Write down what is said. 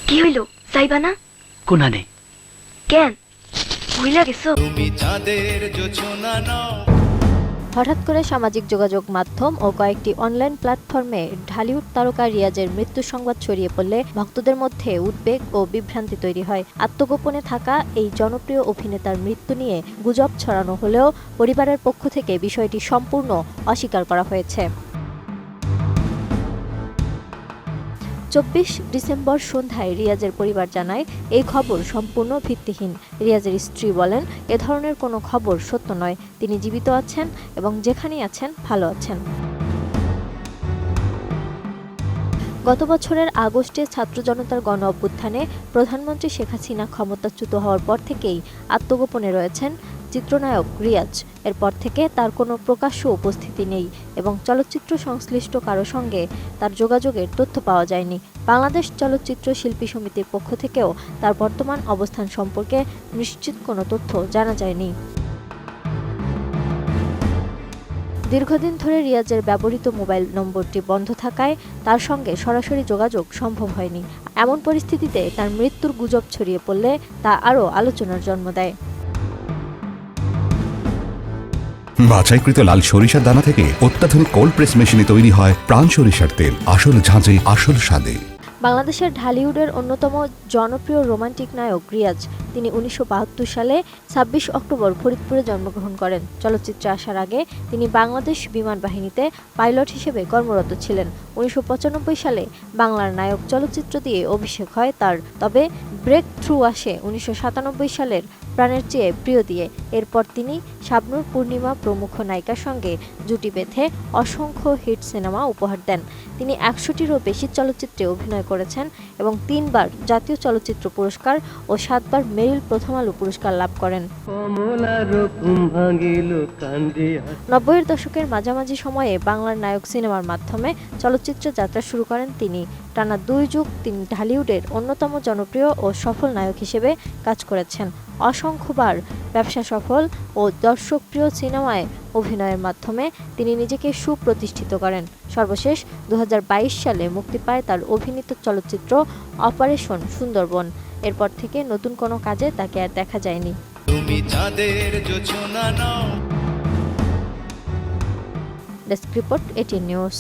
কি হইল, যাইবা না? কোনানে? কেন, ভুইলা গেছো? হঠাৎ করে সামাজিক যোগাযোগ মাধ্যম ও কয়েকটি অনলাইন প্ল্যাটফর্মে ঢালিউড তারকা রিয়াজের মৃত্যু সংবাদ ছড়িয়ে পড়লে ভক্তদের মধ্যে উদ্বেগ ও বিভ্রান্তি তৈরি হয়। আত্মগোপনে থাকা এই জনপ্রিয় অভিনেতার মৃত্যু নিয়ে গুজব ছড়ানো হলেও পরিবারের পক্ষ থেকে বিষয়টি সম্পূর্ণ অস্বীকার করা হয়েছে। 24 ডিসেম্বর সন্ধ্যায় রিয়াজের পরিবার জানায় এই খবর সম্পূর্ণ ভিত্তিহীন। রিয়াজের স্ত্রী বলেন, এ ধরনের কোনো খবর সত্য নয়। তিনি জীবিত আছেন এবং যেখানেই আছেন ভালো আছেন। গত বছরের আগস্টে ছাত্র জনতার গণ অভ্যুত্থানে প্রধানমন্ত্রী শেখ হাসিনা ক্ষমতাচ্যুত হওয়ার পর থেকেই আত্মগোপনে রয়েছেন চিত্রনায়ক রিয়াজ। এরপর থেকে তার কোনো প্রকাশ্য উপস্থিতি নেই এবং চলচ্চিত্র সংশ্লিষ্ট কারো সঙ্গে তার যোগাযোগের তথ্য পাওয়া যায়নি। বাংলাদেশ চলচ্চিত্র শিল্পী সমিতির পক্ষ থেকেও তার বর্তমান অবস্থান সম্পর্কে নিশ্চিত কোনো তথ্য জানা যায়নি। দীর্ঘদিন ধরে রিয়াজের ব্যবহৃত মোবাইল নম্বরটি বন্ধ থাকায় তার সঙ্গে সরাসরি যোগাযোগ সম্ভব হয়নি। এমন পরিস্থিতিতে তার মৃত্যুর গুজব ছড়িয়ে পড়লে তা আরও আলোচনার জন্ম দেয়। বাছাইকৃত লাল সরিষার দানা থেকে অত্যাধুনিক কোল্ড প্রেস মেশিনে তৈরি হয় প্রাণ সরিষার তেল, আসল ঝাঁঝে আসল স্বাদে। বাংলাদেশের ঢালিউডের অন্যতম জনপ্রিয় রোমান্টিক নায়ক রিয়াজ। তিনি 1972 সালে 26 অক্টোবর ফরিদপুরে জন্মগ্রহণ করেন। চলচ্চিত্রে আসার আগে তিনি বাংলাদেশ বিমান বাহিনীতে পাইলট হিসেবে কর্মরত ছিলেন। 1995 সালে বাংলার নায়ক চলচ্চিত্র দিয়ে অভিষেক হয় তার। তবে ব্রেক থ্রু আসে 1997 সালের প্রাণের চেয়ে প্রিয় দিয়ে। এরপর তিনি শাবনূর পূর্ণিমা প্রমুখ নায়িকার সঙ্গে জুটি বেঁধে অসংখ্য হিট সিনেমা উপহার দেন। তিনি 100টিরও বেশি চলচ্চিত্রে অভিনয় করেছেন এবং 3বার জাতীয় চলচ্চিত্র পুরস্কার ও 7বার মেরিল প্রথম আলো পুরস্কার লাভ করেন। 90-এর দশকের মাঝামাঝি সময়ে বাংলার নায়ক সিনেমার মাধ্যমে চলচ্চিত্র যাত্রা শুরু করেন তিনি। টানা 2 যুগ তিনি ঢালিউডের অন্যতম জনপ্রিয় ও সফল নায়ক হিসেবে কাজ করেছেন। অসংখ্যবার ব্যবসা সফল ও দর্শকপ্রিয় সিনেমায় অভিনয়ের মাধ্যমে তিনি নিজেকে সুপ্রতিষ্ঠিত করেন। সর্বশেষ 2022 সালে মুক্তি পায় তার অভিনীত চলচ্চিত্র অপারেশন সুন্দরবন। এরপর থেকে নতুন কোনো কাজে তাকে আর দেখা যায়নি। Desk report, ATN news.